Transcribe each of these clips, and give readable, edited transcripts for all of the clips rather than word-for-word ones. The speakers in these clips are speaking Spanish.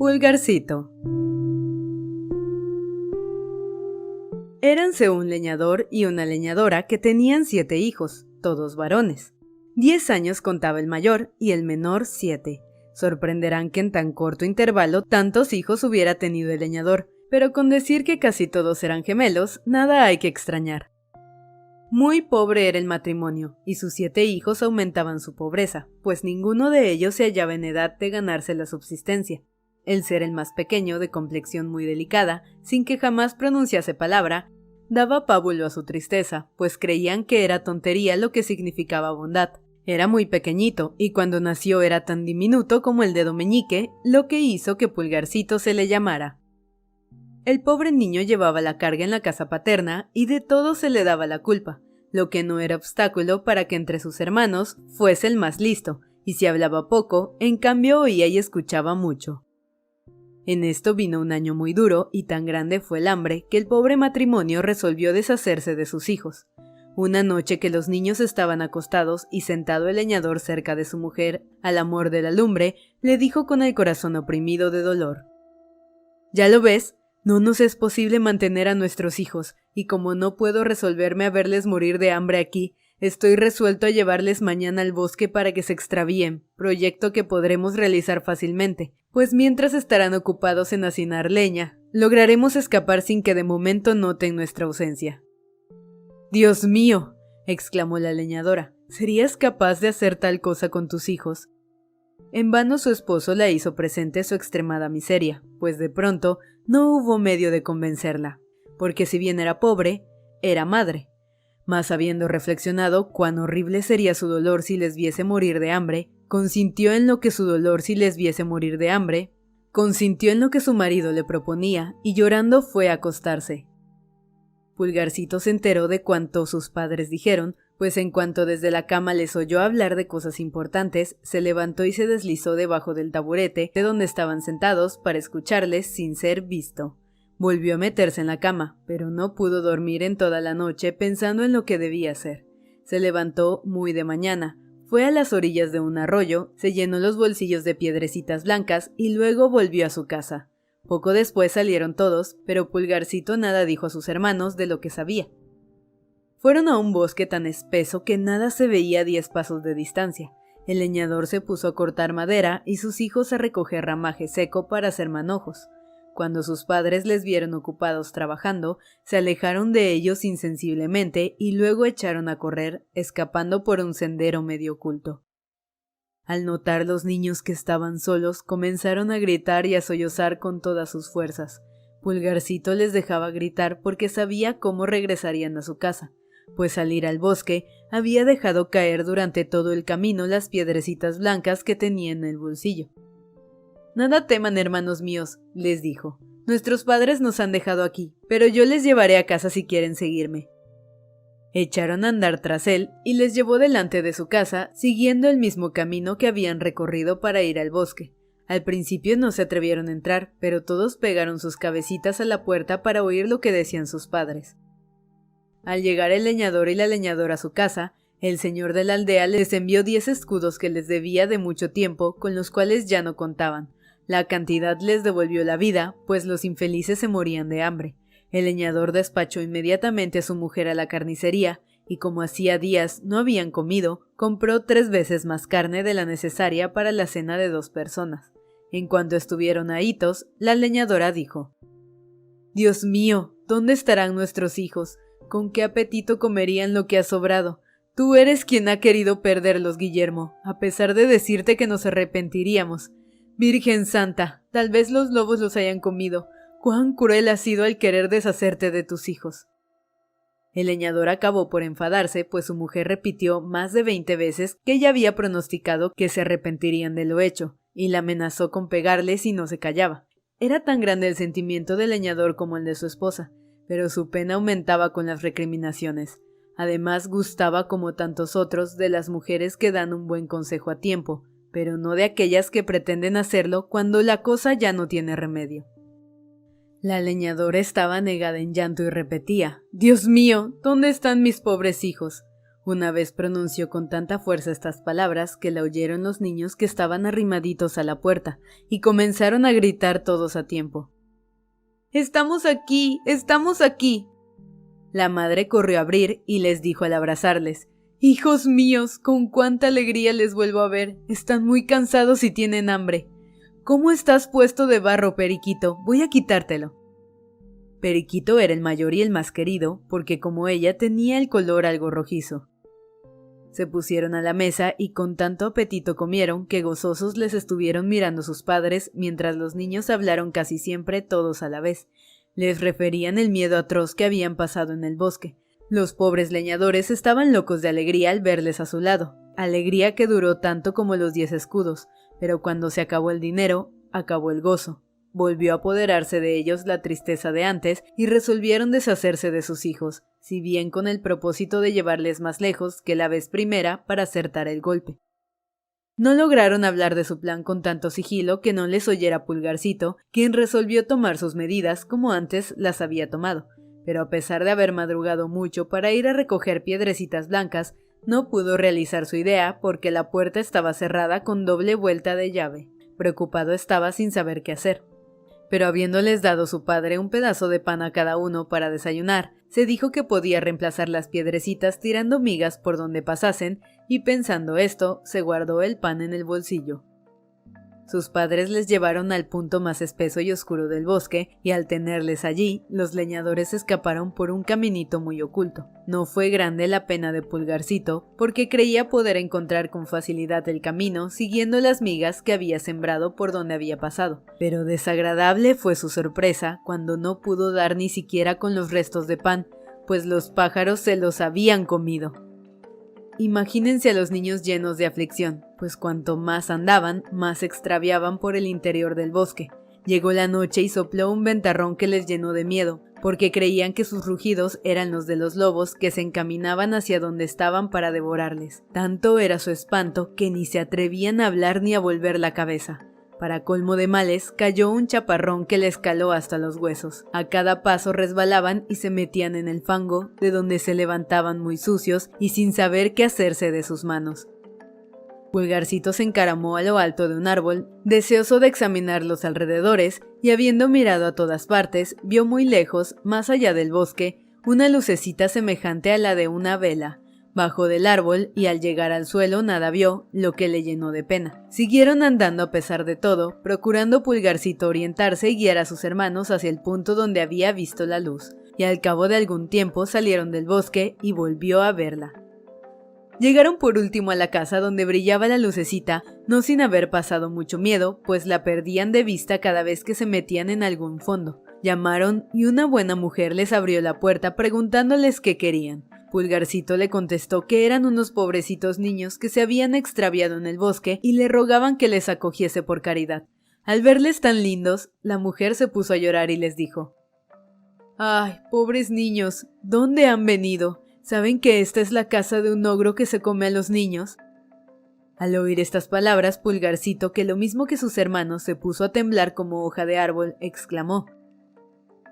Pulgarcito. Éranse un leñador y una leñadora que tenían 7 hijos, todos varones. 10 años contaba el mayor y el menor 7. Sorprenderán que en tan corto intervalo tantos hijos hubiera tenido el leñador, pero con decir que casi todos eran gemelos, nada hay que extrañar. Muy pobre era el matrimonio, y sus 7 hijos aumentaban su pobreza, pues ninguno de ellos se hallaba en edad de ganarse la subsistencia. El ser el más pequeño, de complexión muy delicada, sin que jamás pronunciase palabra, daba pábulo a su tristeza, pues creían que era tontería lo que significaba bondad. Era muy pequeñito, y cuando nació era tan diminuto como el dedo meñique, lo que hizo que Pulgarcito se le llamara. El pobre niño llevaba la carga en la casa paterna, y de todo se le daba la culpa, lo que no era obstáculo para que entre sus hermanos fuese el más listo, y si hablaba poco, en cambio oía y escuchaba mucho. En esto vino un año muy duro, y tan grande fue el hambre que el pobre matrimonio resolvió deshacerse de sus hijos. Una noche que los niños estaban acostados y sentado el leñador cerca de su mujer, al amor de la lumbre, le dijo con el corazón oprimido de dolor: «¿Ya lo ves? No nos es posible mantener a nuestros hijos, y como no puedo resolverme a verles morir de hambre aquí, estoy resuelto a llevarles mañana al bosque para que se extravíen, proyecto que podremos realizar fácilmente, pues mientras estarán ocupados en hacinar leña, lograremos escapar sin que de momento noten nuestra ausencia». «¡Dios mío!», exclamó la leñadora, «¿serías capaz de hacer tal cosa con tus hijos?». En vano su esposo la hizo presente su extremada miseria, pues de pronto no hubo medio de convencerla, porque si bien era pobre, era madre. Mas habiendo reflexionado cuán horrible sería su dolor si les viese morir de hambre, consintió en lo que su marido le proponía, y llorando fue a acostarse. Pulgarcito se enteró de cuanto sus padres dijeron, pues en cuanto desde la cama les oyó hablar de cosas importantes, se levantó y se deslizó debajo del taburete de donde estaban sentados para escucharles sin ser visto. Volvió a meterse en la cama, pero no pudo dormir en toda la noche pensando en lo que debía hacer. Se levantó muy de mañana, fue a las orillas de un arroyo, se llenó los bolsillos de piedrecitas blancas y luego volvió a su casa. Poco después salieron todos, pero Pulgarcito nada dijo a sus hermanos de lo que sabía. Fueron a un bosque tan espeso que nada se veía a 10 pasos de distancia. El leñador se puso a cortar madera y sus hijos a recoger ramaje seco para hacer manojos. Cuando sus padres les vieron ocupados trabajando, se alejaron de ellos insensiblemente y luego echaron a correr, escapando por un sendero medio oculto. Al notar los niños que estaban solos, comenzaron a gritar y a sollozar con todas sus fuerzas. Pulgarcito les dejaba gritar porque sabía cómo regresarían a su casa, pues al ir al bosque había dejado caer durante todo el camino las piedrecitas blancas que tenía en el bolsillo. «Nada teman, hermanos míos», les dijo. «Nuestros padres nos han dejado aquí, pero yo les llevaré a casa si quieren seguirme». Echaron a andar tras él y les llevó delante de su casa, siguiendo el mismo camino que habían recorrido para ir al bosque. Al principio no se atrevieron a entrar, pero todos pegaron sus cabecitas a la puerta para oír lo que decían sus padres. Al llegar el leñador y la leñadora a su casa, el señor de la aldea les envió 10 escudos que les debía de mucho tiempo, con los cuales ya no contaban. La cantidad les devolvió la vida, pues los infelices se morían de hambre. El leñador despachó inmediatamente a su mujer a la carnicería, y como hacía días no habían comido, compró 3 veces más carne de la necesaria para la cena de 2 personas. En cuanto estuvieron ahitos, la leñadora dijo: «Dios mío, ¿dónde estarán nuestros hijos? ¿Con qué apetito comerían lo que ha sobrado? Tú eres quien ha querido perderlos, Guillermo, a pesar de decirte que nos arrepentiríamos. Virgen Santa, tal vez los lobos los hayan comido. ¡Cuán cruel has sido al querer deshacerte de tus hijos!». El leñador acabó por enfadarse, pues su mujer repitió más de 20 veces que ella había pronosticado que se arrepentirían de lo hecho, y la amenazó con pegarle si no se callaba. Era tan grande el sentimiento del leñador como el de su esposa, pero su pena aumentaba con las recriminaciones. Además, gustaba, como tantos otros, de las mujeres que dan un buen consejo a tiempo, pero no de aquellas que pretenden hacerlo cuando la cosa ya no tiene remedio. La leñadora estaba negada en llanto y repetía: «Dios mío, ¿dónde están mis pobres hijos?». Una vez pronunció con tanta fuerza estas palabras que la oyeron los niños que estaban arrimaditos a la puerta, y comenzaron a gritar todos a tiempo. ¡Estamos aquí! ¡Estamos aquí! La madre corrió a abrir y les dijo al abrazarles: «Hijos míos, con cuánta alegría les vuelvo a ver. Están muy cansados y tienen hambre. ¿Cómo estás puesto de barro, Periquito? Voy a quitártelo». Periquito era el mayor y el más querido, porque como ella tenía el color algo rojizo. Se pusieron a la mesa y con tanto apetito comieron que gozosos les estuvieron mirando sus padres mientras los niños hablaron casi siempre todos a la vez. Les referían el miedo atroz que habían pasado en el bosque. Los pobres leñadores estaban locos de alegría al verles a su lado, alegría que duró tanto como los 10 escudos, pero cuando se acabó el dinero, acabó el gozo. Volvió a apoderarse de ellos la tristeza de antes y resolvieron deshacerse de sus hijos, si bien con el propósito de llevarles más lejos que la vez primera para acertar el golpe. No lograron hablar de su plan con tanto sigilo que no les oyera Pulgarcito, quien resolvió tomar sus medidas como antes las había tomado, pero a pesar de haber madrugado mucho para ir a recoger piedrecitas blancas, no pudo realizar su idea porque la puerta estaba cerrada con doble vuelta de llave. Preocupado estaba sin saber qué hacer. Pero habiéndoles dado su padre un pedazo de pan a cada uno para desayunar, se dijo que podía reemplazar las piedrecitas tirando migas por donde pasasen, y pensando esto, se guardó el pan en el bolsillo. Sus padres les llevaron al punto más espeso y oscuro del bosque, y al tenerles allí, los leñadores escaparon por un caminito muy oculto. No fue grande la pena de Pulgarcito, porque creía poder encontrar con facilidad el camino siguiendo las migas que había sembrado por donde había pasado. Pero desagradable fue su sorpresa cuando no pudo dar ni siquiera con los restos de pan, pues los pájaros se los habían comido. Imagínense a los niños llenos de aflicción, pues cuanto más andaban, más se extraviaban por el interior del bosque. Llegó la noche y sopló un ventarrón que les llenó de miedo, porque creían que sus rugidos eran los de los lobos que se encaminaban hacia donde estaban para devorarles. Tanto era su espanto que ni se atrevían a hablar ni a volver la cabeza. Para colmo de males, cayó un chaparrón que les caló hasta los huesos. A cada paso resbalaban y se metían en el fango, de donde se levantaban muy sucios y sin saber qué hacerse de sus manos. Pulgarcito se encaramó a lo alto de un árbol, deseoso de examinar los alrededores, y habiendo mirado a todas partes, vio muy lejos, más allá del bosque, una lucecita semejante a la de una vela. Bajó del árbol y al llegar al suelo nada vio, lo que le llenó de pena. Siguieron andando a pesar de todo, procurando Pulgarcito orientarse y guiar a sus hermanos hacia el punto donde había visto la luz, y al cabo de algún tiempo salieron del bosque y volvió a verla. Llegaron por último a la casa donde brillaba la lucecita, no sin haber pasado mucho miedo, pues la perdían de vista cada vez que se metían en algún fondo. Llamaron y una buena mujer les abrió la puerta preguntándoles qué querían. Pulgarcito le contestó que eran unos pobrecitos niños que se habían extraviado en el bosque y le rogaban que les acogiese por caridad. Al verles tan lindos, la mujer se puso a llorar y les dijo: «Ay, pobres niños, ¿dónde han venido? ¿Saben que esta es la casa de un ogro que se come a los niños?» Al oír estas palabras, Pulgarcito, que lo mismo que sus hermanos se puso a temblar como hoja de árbol, exclamó: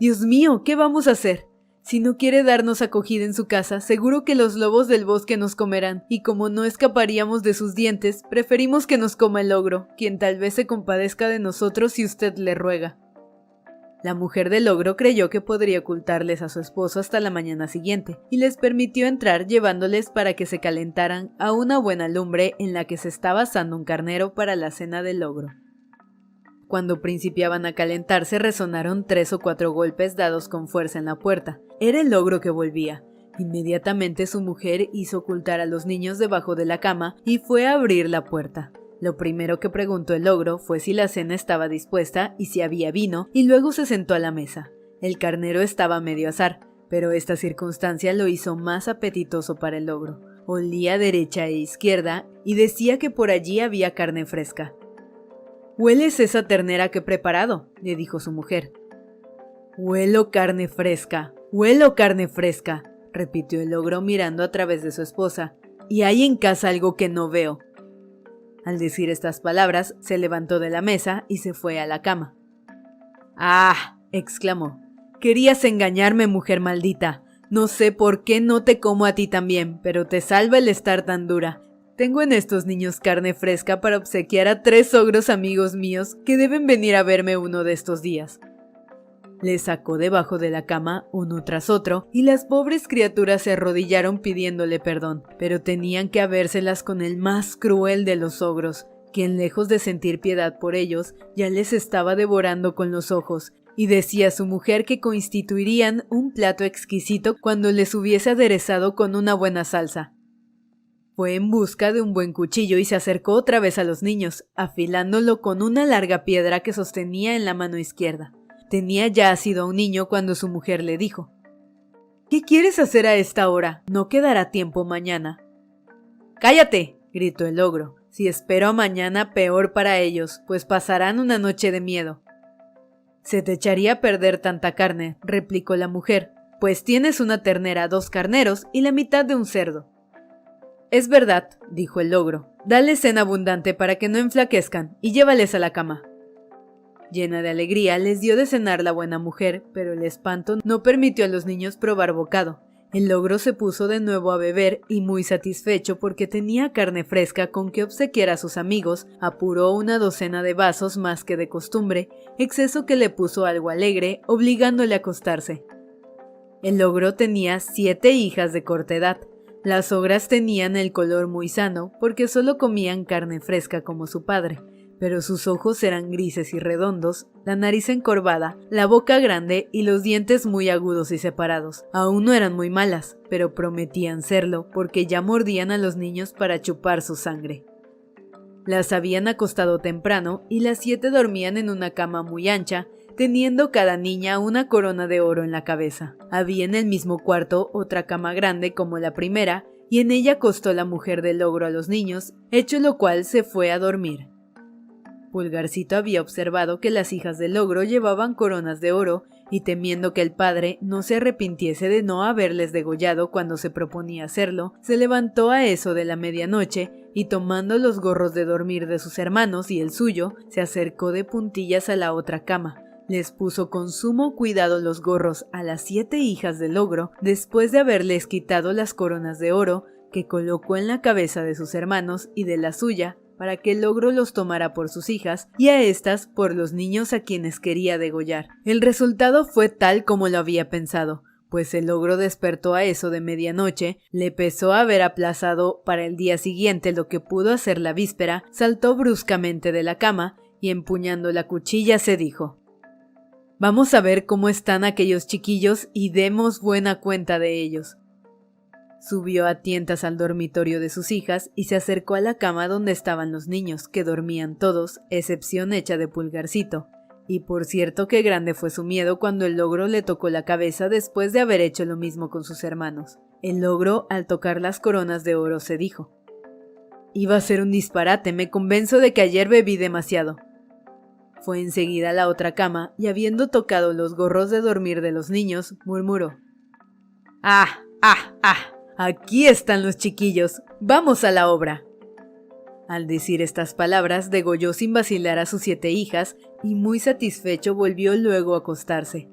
«Dios mío, ¿qué vamos a hacer? Si no quiere darnos acogida en su casa, seguro que los lobos del bosque nos comerán, y como no escaparíamos de sus dientes, preferimos que nos coma el ogro, quien tal vez se compadezca de nosotros si usted le ruega». La mujer del ogro creyó que podría ocultarles a su esposo hasta la mañana siguiente, y les permitió entrar llevándoles para que se calentaran a una buena lumbre en la que se estaba asando un carnero para la cena del ogro. Cuando principiaban a calentarse resonaron 3 o 4 golpes dados con fuerza en la puerta. Era el ogro que volvía. Inmediatamente su mujer hizo ocultar a los niños debajo de la cama y fue a abrir la puerta. Lo primero que preguntó el ogro fue si la cena estaba dispuesta y si había vino, y luego se sentó a la mesa. El carnero estaba medio asar, pero esta circunstancia lo hizo más apetitoso para el ogro. Olía a derecha e izquierda y decía que por allí había carne fresca. «¿Hueles esa ternera que he preparado?», le dijo su mujer. «Huelo carne fresca, repitió el ogro mirando a través de su esposa. «Y hay en casa algo que no veo». Al decir estas palabras, se levantó de la mesa y se fue a la cama. «¡Ah!», exclamó. «Querías engañarme, mujer maldita. No sé por qué no te como a ti también, pero te salva el estar tan dura. Tengo en estos niños carne fresca para obsequiar a 3 ogros amigos míos que deben venir a verme uno de estos días. Les sacó debajo de la cama uno tras otro y las pobres criaturas se arrodillaron pidiéndole perdón, pero tenían que habérselas con el más cruel de los ogros, quien lejos de sentir piedad por ellos, ya les estaba devorando con los ojos, y decía a su mujer que constituirían un plato exquisito cuando les hubiese aderezado con una buena salsa. Fue en busca de un buen cuchillo y se acercó otra vez a los niños, afilándolo con una larga piedra que sostenía en la mano izquierda. Tenía ya asido a un niño cuando su mujer le dijo: «¿Qué quieres hacer a esta hora? No quedará tiempo mañana». «¡Cállate!», gritó el ogro. «Si espero a mañana, peor para ellos, pues pasarán una noche de miedo». «Se te echaría a perder tanta carne», replicó la mujer, «pues tienes una ternera, 2 carneros y la mitad de un cerdo». «Es verdad», dijo el ogro. «Dales cena abundante para que no enflaquezcan y llévales a la cama». Llena de alegría, les dio de cenar la buena mujer, pero el espanto no permitió a los niños probar bocado. El ogro se puso de nuevo a beber y, muy satisfecho porque tenía carne fresca con que obsequiar a sus amigos, apuró una docena de vasos más que de costumbre, exceso que le puso algo alegre, obligándole a acostarse. El ogro tenía 7 hijas de corta edad. Las ogras tenían el color muy sano porque solo comían carne fresca como su padre, pero sus ojos eran grises y redondos, la nariz encorvada, la boca grande y los dientes muy agudos y separados. Aún no eran muy malas, pero prometían serlo porque ya mordían a los niños para chupar su sangre. Las habían acostado temprano y las 7 dormían en una cama muy ancha, teniendo cada niña una corona de oro en la cabeza. Había en el mismo cuarto otra cama grande como la primera, y en ella acostó la mujer del ogro a los niños, hecho lo cual se fue a dormir. Pulgarcito había observado que las hijas del ogro llevaban coronas de oro, y temiendo que el padre no se arrepintiese de no haberles degollado cuando se proponía hacerlo, se levantó a eso de la medianoche y, tomando los gorros de dormir de sus hermanos y el suyo, se acercó de puntillas a la otra cama. Les puso con sumo cuidado los gorros a las 7 hijas del ogro, después de haberles quitado las coronas de oro que colocó en la cabeza de sus hermanos y de la suya, para que el ogro los tomara por sus hijas y a estas por los niños a quienes quería degollar. El resultado fue tal como lo había pensado, pues el ogro despertó a eso de medianoche, le pesó haber aplazado para el día siguiente lo que pudo hacer la víspera, saltó bruscamente de la cama y, empuñando la cuchilla, se dijo: «Vamos a ver cómo están aquellos chiquillos y demos buena cuenta de ellos». Subió a tientas al dormitorio de sus hijas y se acercó a la cama donde estaban los niños, que dormían todos, excepción hecha de Pulgarcito. Y por cierto que grande fue su miedo cuando el ogro le tocó la cabeza después de haber hecho lo mismo con sus hermanos. El ogro, al tocar las coronas de oro, se dijo: «Iba a ser un disparate, me convenzo de que ayer bebí demasiado». Fue enseguida a la otra cama y, habiendo tocado los gorros de dormir de los niños, murmuró: «¡Ah, ah, ah! Aquí están los chiquillos, vamos a la obra». Al decir estas palabras, degolló sin vacilar a sus 7 hijas y, muy satisfecho, volvió luego a acostarse.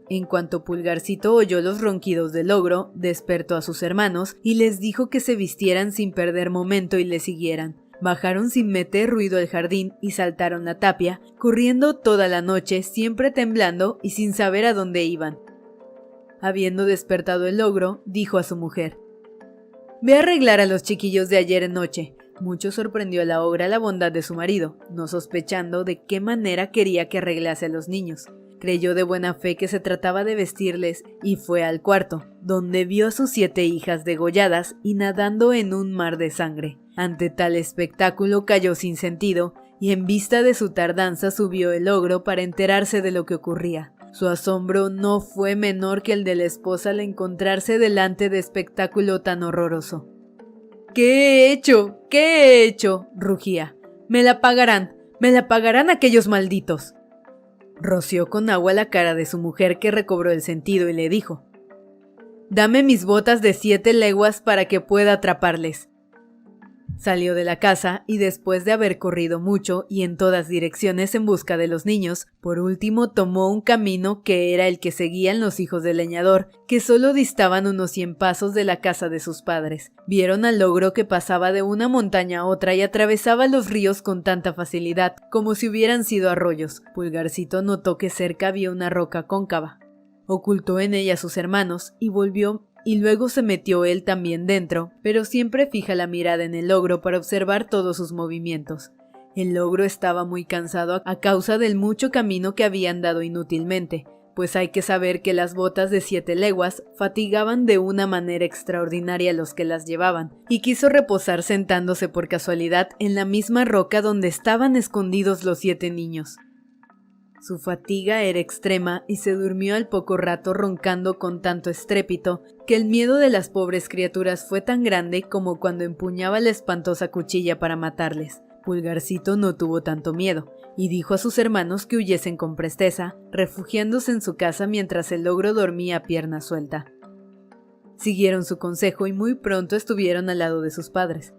En cuanto Pulgarcito oyó los ronquidos del ogro, despertó a sus hermanos y les dijo que se vistieran sin perder momento y le siguieran. Bajaron sin meter ruido al jardín y saltaron la tapia, corriendo toda la noche, siempre temblando y sin saber a dónde iban. Habiendo despertado el ogro, dijo a su mujer: «Ve a arreglar a los chiquillos de ayer en noche». Mucho sorprendió a la ogra la bondad de su marido, no sospechando de qué manera quería que arreglase a los niños. Creyó de buena fe que se trataba de vestirles y fue al cuarto, donde vio a sus 7 hijas degolladas y nadando en un mar de sangre. Ante tal espectáculo cayó sin sentido, y en vista de su tardanza subió el ogro para enterarse de lo que ocurría. Su asombro no fue menor que el de la esposa al encontrarse delante de espectáculo tan horroroso. «¿Qué he hecho? ¿Qué he hecho?», rugía. «Me la pagarán aquellos malditos». Roció con agua la cara de su mujer, que recobró el sentido y le dijo: «Dame mis botas de 7 leguas para que pueda atraparles». Salió de la casa y después de haber corrido mucho y en todas direcciones en busca de los niños, por último tomó un camino que era el que seguían los hijos del leñador, que solo distaban unos 100 pasos de la casa de sus padres. Vieron al ogro que pasaba de una montaña a otra y atravesaba los ríos con tanta facilidad, como si hubieran sido arroyos. Pulgarcito notó que cerca había una roca cóncava. Ocultó en ella a sus hermanos y volvió, y luego se metió él también dentro, pero siempre fija la mirada en el ogro para observar todos sus movimientos. El ogro estaba muy cansado a causa del mucho camino que había andado inútilmente, pues hay que saber que las botas de 7 leguas fatigaban de una manera extraordinaria a los que las llevaban, y quiso reposar sentándose por casualidad en la misma roca donde estaban escondidos los 7 niños. Su fatiga era extrema y se durmió al poco rato roncando con tanto estrépito que el miedo de las pobres criaturas fue tan grande como cuando empuñaba la espantosa cuchilla para matarles. Pulgarcito no tuvo tanto miedo y dijo a sus hermanos que huyesen con presteza, refugiándose en su casa mientras el ogro dormía a pierna suelta. Siguieron su consejo y muy pronto estuvieron al lado de sus padres.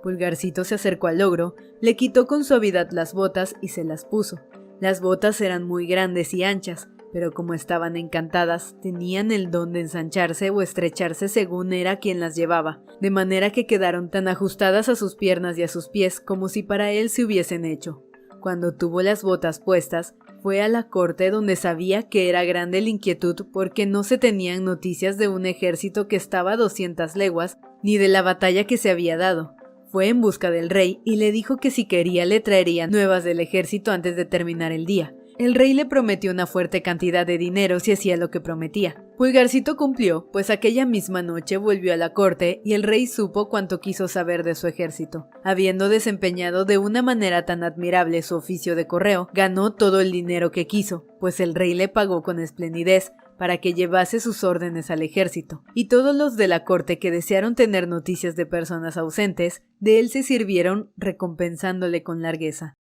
Pulgarcito se acercó al ogro, le quitó con suavidad las botas y se las puso. Las botas eran muy grandes y anchas, pero como estaban encantadas, tenían el don de ensancharse o estrecharse según era quien las llevaba, de manera que quedaron tan ajustadas a sus piernas y a sus pies como si para él se hubiesen hecho. Cuando tuvo las botas puestas, fue a la corte donde sabía que era grande la inquietud porque no se tenían noticias de un ejército que estaba a 200 leguas, ni de la batalla que se había dado. Fue en busca del rey y le dijo que si quería le traería nuevas del ejército antes de terminar el día. El rey le prometió una fuerte cantidad de dinero si hacía lo que prometía. Pulgarcito cumplió, pues aquella misma noche volvió a la corte y el rey supo cuanto quiso saber de su ejército. Habiendo desempeñado de una manera tan admirable su oficio de correo, ganó todo el dinero que quiso, pues el rey le pagó con esplendidez para que llevase sus órdenes al ejército, y todos los de la corte que desearon tener noticias de personas ausentes, de él se sirvieron recompensándole con largueza.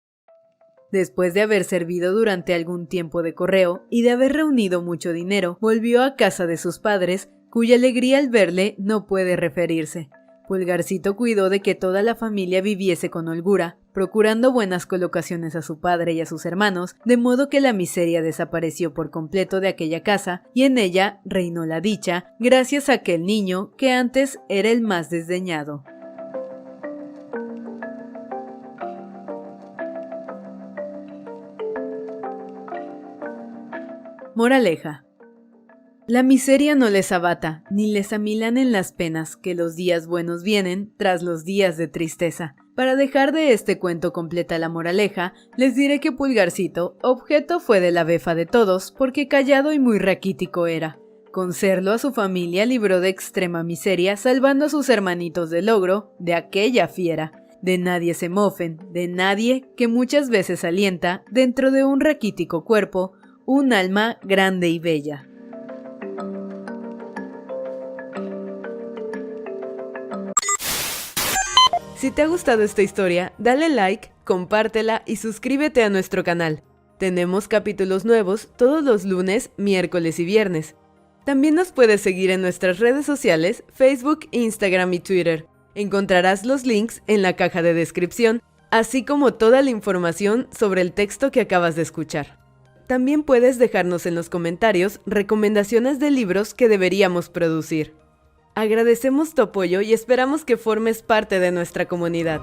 Después de haber servido durante algún tiempo de correo y de haber reunido mucho dinero, volvió a casa de sus padres, cuya alegría al verle no puede referirse. Pulgarcito cuidó de que toda la familia viviese con holgura, procurando buenas colocaciones a su padre y a sus hermanos, de modo que la miseria desapareció por completo de aquella casa y en ella reinó la dicha, gracias a aquel niño que antes era el más desdeñado. Moraleja. La miseria no les abata, ni les amilanen las penas, que los días buenos vienen tras los días de tristeza. Para dejar de este cuento completa la moraleja, les diré que Pulgarcito objeto fue de la befa de todos, porque callado y muy raquítico era. Con serlo a su familia libró de extrema miseria, salvando a sus hermanitos del ogro, de aquella fiera. De nadie se mofen, de nadie que muchas veces alienta, dentro de un raquítico cuerpo, un alma grande y bella. Si te ha gustado esta historia, dale like, compártela y suscríbete a nuestro canal. Tenemos capítulos nuevos todos los lunes, miércoles y viernes. También nos puedes seguir en nuestras redes sociales, Facebook, Instagram y Twitter. Encontrarás los links en la caja de descripción, así como toda la información sobre el texto que acabas de escuchar. También puedes dejarnos en los comentarios recomendaciones de libros que deberíamos producir. Agradecemos tu apoyo y esperamos que formes parte de nuestra comunidad.